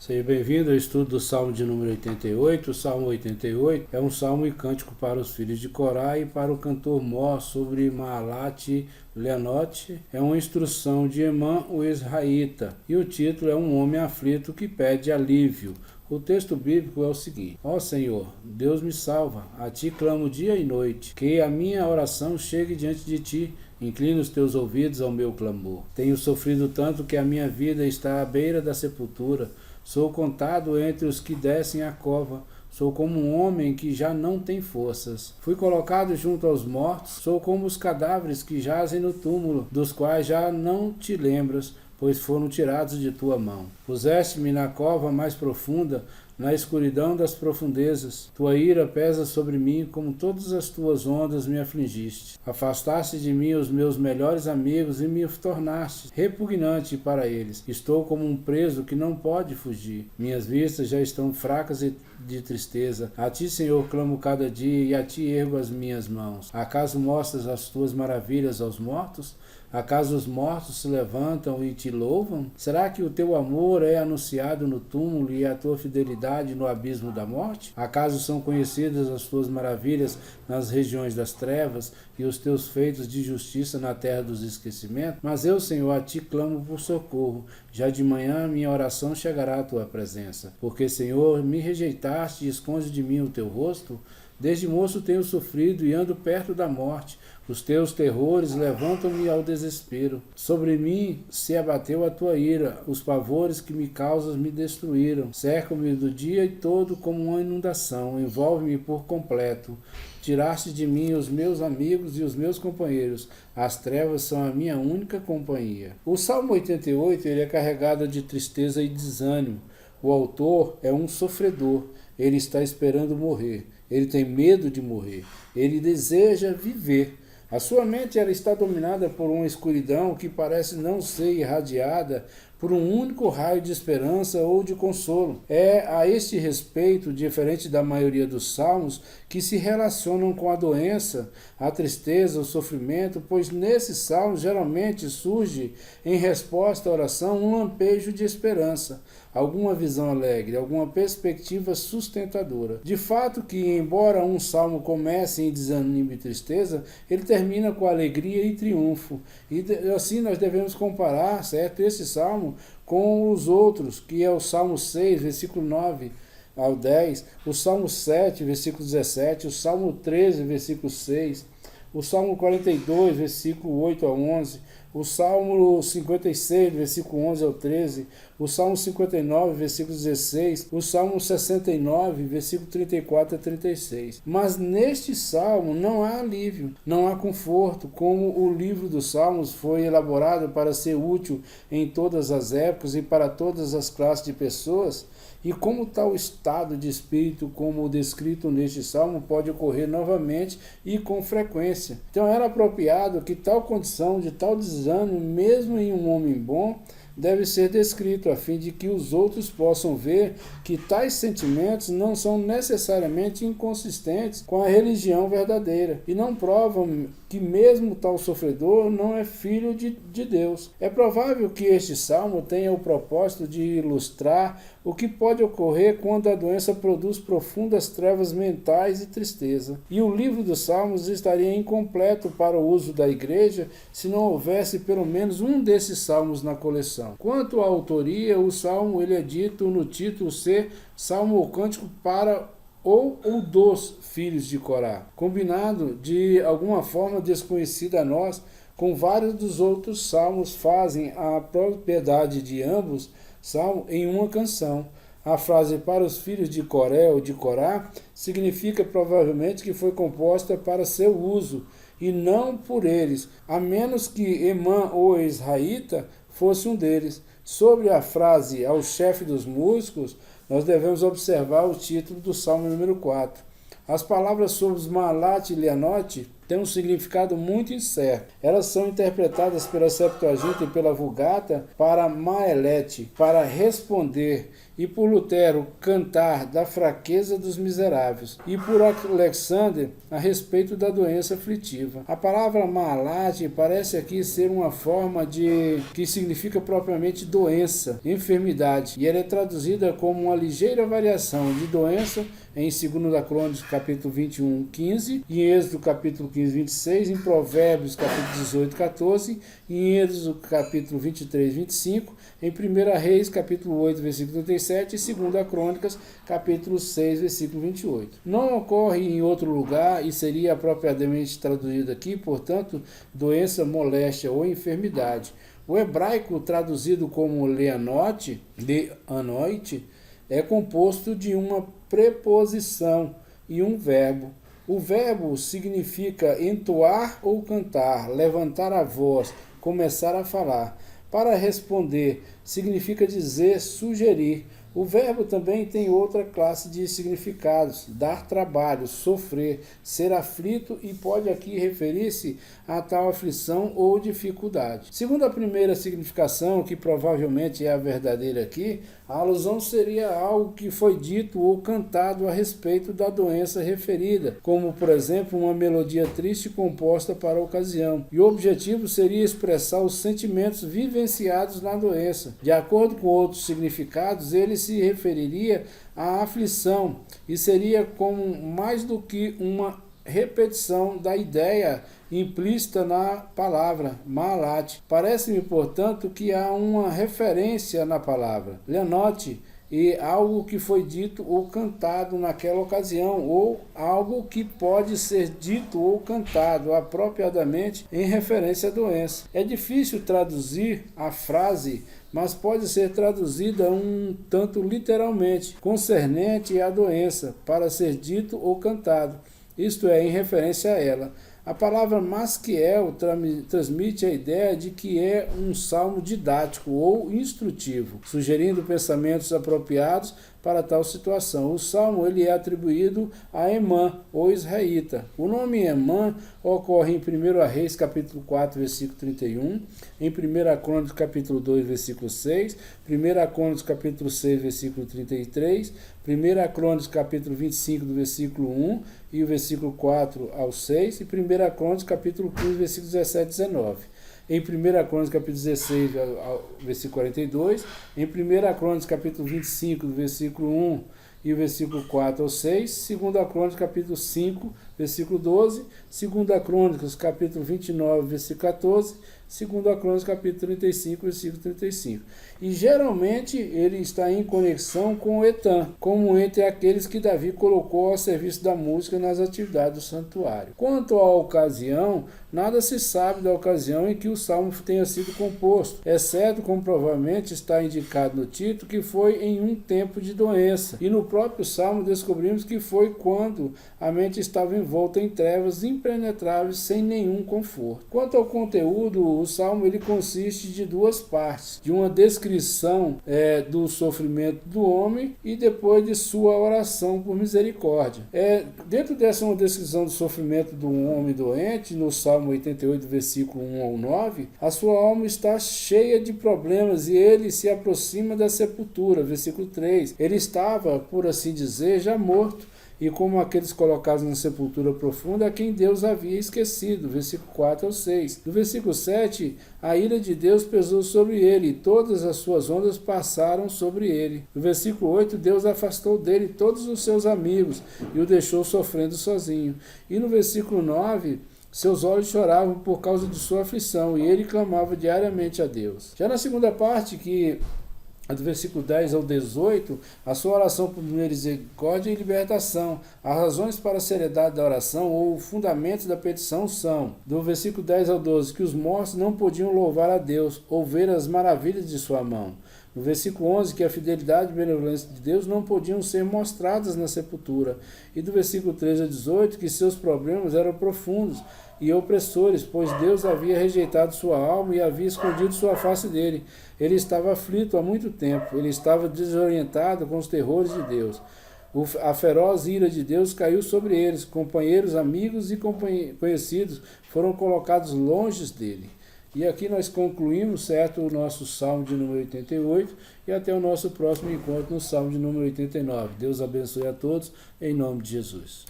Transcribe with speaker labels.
Speaker 1: Seja bem-vindo ao estudo do Salmo de número 88. O Salmo 88 é um salmo e cântico para os filhos de Corá e para o cantor Mor sobre Maalat Leanote. É uma instrução de Emã, o israelita, e o título é Um Homem Aflito que Pede Alívio. O texto bíblico é o seguinte: Ó Senhor, Deus me salva, a ti clamo dia e noite, que a minha oração chegue diante de ti. Inclina os teus ouvidos ao meu clamor. Tenho sofrido tanto que a minha vida está à beira da sepultura. Sou contado entre os que descem a cova. Sou como um homem que já não tem forças. Fui colocado junto aos mortos. Sou como os cadáveres que jazem no túmulo, dos quais já não te lembras, pois foram tirados de tua mão. Puseste-me na cova mais profunda, na escuridão das profundezas. Tua ira pesa sobre mim, como todas as tuas ondas me afligiste. Afastaste de mim os meus melhores amigos e me tornaste repugnante para eles. Estou como um preso que não pode fugir. Minhas vistas já estão fracas e de tristeza. A ti, Senhor, clamo cada dia e a ti ergo as minhas mãos. Acaso mostras as tuas maravilhas aos mortos? Acaso os mortos se levantam e te louvam? Será que o teu amor é anunciado no túmulo e a tua fidelidade no abismo da morte? Acaso são conhecidas as tuas maravilhas nas regiões das trevas e os teus feitos de justiça na terra dos esquecimentos? Mas eu, Senhor, a ti clamo por socorro. Já de manhã minha oração chegará à tua presença. Porque, Senhor, me rejeitaste e esconde de mim o teu rosto? Desde moço tenho sofrido e ando perto da morte. Os teus terrores levantam-me ao desespero. Sobre mim se abateu a tua ira. Os pavores que me causas me destruíram. Cercam-me do dia e todo como uma inundação. Envolve-me por completo. Tiraste de mim os meus amigos e os meus companheiros. As trevas são a minha única companhia. O Salmo 88 ele é carregado de tristeza e desânimo. O autor é um sofredor. Ele está esperando morrer. Ele tem medo de morrer. Ele deseja viver. A sua mente ela está dominada por uma escuridão que parece não ser irradiada por um único raio de esperança ou de consolo. É a este respeito, diferente da maioria dos salmos, que se relacionam com a doença, a tristeza, o sofrimento, pois nesses salmos geralmente surge, em resposta à oração, um lampejo de esperança, alguma visão alegre, alguma perspectiva sustentadora. De fato que, embora um salmo comece em desânimo e tristeza, ele termina com alegria e triunfo. E assim nós devemos comparar, certo, esse salmo com os outros, que é o Salmo 6, versículo 9 ao 10, o Salmo 7, versículo 17, o Salmo 13, versículo 6, o Salmo 42, versículo 8 a 11, o Salmo 56, versículo 11 ao 13, o Salmo 59, versículo 16, o Salmo 69, versículo 34 a 36. Mas neste Salmo não há alívio, não há conforto, como o livro dos Salmos foi elaborado para ser útil em todas as épocas e para todas as classes de pessoas. E como tal estado de espírito, como o descrito neste salmo, pode ocorrer novamente e com frequência. Então era apropriado que tal condição de tal desânimo, mesmo em um homem bom, deve ser descrito, a fim de que os outros possam ver que tais sentimentos não são necessariamente inconsistentes com a religião verdadeira e não provam que mesmo tal sofredor não é filho de Deus. É provável que este salmo tenha o propósito de ilustrar o que pode ocorrer quando a doença produz profundas trevas mentais e tristeza. E o livro dos Salmos estaria incompleto para o uso da igreja se não houvesse pelo menos um desses salmos na coleção. Quanto à autoria, o salmo ele é dito no título ser Salmo ou Cântico para ou dos filhos de Corá, combinado de alguma forma desconhecida a nós, com vários dos outros salmos fazem a propriedade de ambos salmos em uma canção. A frase para os filhos de Coré ou de Corá significa provavelmente que foi composta para seu uso e não por eles, a menos que Emã ou israelita fosse um deles. Sobre a frase ao chefe dos músicos, nós devemos observar o título do Salmo número 4. As palavras sobre os Maalat Leanote têm um significado muito incerto. Elas são interpretadas pela Septuaginta e pela Vulgata para Maelete, para responder, e por Lutero, cantar da fraqueza dos miseráveis, e por Alexander, a respeito da doença aflitiva. A palavra Mahalate parece aqui ser uma forma que significa propriamente doença, enfermidade, e ela é traduzida como uma ligeira variação de doença em 2 Crônicas, capítulo 21, 15, em Êxodo, capítulo 15, 26, em Provérbios, capítulo 18, 14, em Êxodo, capítulo 23, 25, em 1 Reis, capítulo 8, versículo 37, e 2 Crônicas, capítulo 6, versículo 28. Não ocorre em outro lugar e seria apropriadamente traduzido aqui, portanto, doença, moléstia ou enfermidade. O hebraico, traduzido como leanote, é composto de uma preposição e um verbo. O verbo significa entoar ou cantar, levantar a voz, começar a falar. Para responder, significa dizer, sugerir. O verbo também tem outra classe de significados: dar trabalho, sofrer, ser aflito, e pode aqui referir-se a tal aflição ou dificuldade. Segundo a primeira significação, que provavelmente é a verdadeira aqui, a alusão seria algo que foi dito ou cantado a respeito da doença referida, como, por exemplo, uma melodia triste composta para a ocasião. E o objetivo seria expressar os sentimentos vivenciados na doença. De acordo com outros significados, ele se referiria à aflição e seria como mais do que uma repetição da ideia implícita na palavra Mahalate. Parece-me, portanto, que há uma referência na palavra leanote e algo que foi dito ou cantado naquela ocasião, ou algo que pode ser dito ou cantado apropriadamente em referência à doença. É difícil traduzir a frase, mas pode ser traduzida um tanto literalmente, concernente à doença, para ser dito ou cantado, isto é, em referência a ela. A palavra Masquiel transmite a ideia de que é um salmo didático ou instrutivo, sugerindo pensamentos apropriados para tal situação. O salmo ele é atribuído a Emã, ou israelita. O nome Emã ocorre em 1 Reis, capítulo 4, versículo 31, em 1 Crônicas, capítulo 2, versículo 6, 1 Crônicas, capítulo 6, versículo 33, 1 Crônicas, capítulo 25, do versículo 1 e o versículo 4 ao 6, e 1 Crônicas, capítulo 15, versículo 17 e 19. Em 1 Crônicas, capítulo 16, versículo 42, em 1 Crônicas, capítulo 25, do versículo 1 e o versículo 4 ao 6, 2 Crônicas, capítulo 5, versículo 12, 2 Crônicas, capítulo 29, versículo 14, 2 Crônicas, capítulo 35, versículo 35. E geralmente ele está em conexão com o Etan, como entre aqueles que Davi colocou ao serviço da música nas atividades do santuário. Quanto à ocasião, nada se sabe da ocasião em que o salmo tenha sido composto, exceto, como provavelmente está indicado no título, que foi em um tempo de doença. E no próprio salmo descobrimos que foi quando a mente estava envolta em trevas impenetráveis, sem nenhum conforto. Quanto ao conteúdo, o salmo ele consiste de duas partes: de uma descrição do sofrimento do homem e depois de sua oração por misericórdia. Dentro dessa uma descrição do sofrimento do homem doente, no Salmo 88, versículo 1 ao 9, a sua alma está cheia de problemas e ele se aproxima da sepultura. Versículo 3, ele estava, por assim dizer, já morto, e como aqueles colocados na sepultura profunda, a quem Deus havia esquecido. Versículo 4 ao 6. No versículo 7, a ira de Deus pesou sobre ele, e todas as suas ondas passaram sobre ele. No versículo 8, Deus afastou dele todos os seus amigos, e o deixou sofrendo sozinho. E no versículo 9, seus olhos choravam por causa de sua aflição, e ele clamava diariamente a Deus. Já na segunda parte, do versículo 10 ao 18, a sua oração por misericórdia e libertação. As razões para a seriedade da oração ou o fundamento da petição são, do versículo 10 ao 12, que os mortos não podiam louvar a Deus ou ver as maravilhas de sua mão. No versículo 11, que a fidelidade e benevolência de Deus não podiam ser mostradas na sepultura. E do versículo 13 a 18, que seus problemas eram profundos e opressores, pois Deus havia rejeitado sua alma e havia escondido sua face dele. Ele estava aflito há muito tempo, ele estava desorientado com os terrores de Deus. A feroz ira de Deus caiu sobre eles. Companheiros, amigos e conhecidos foram colocados longe dele. E aqui nós concluímos, certo, o nosso Salmo de número 88 e até o nosso próximo encontro no Salmo de número 89. Deus abençoe a todos, em nome de Jesus.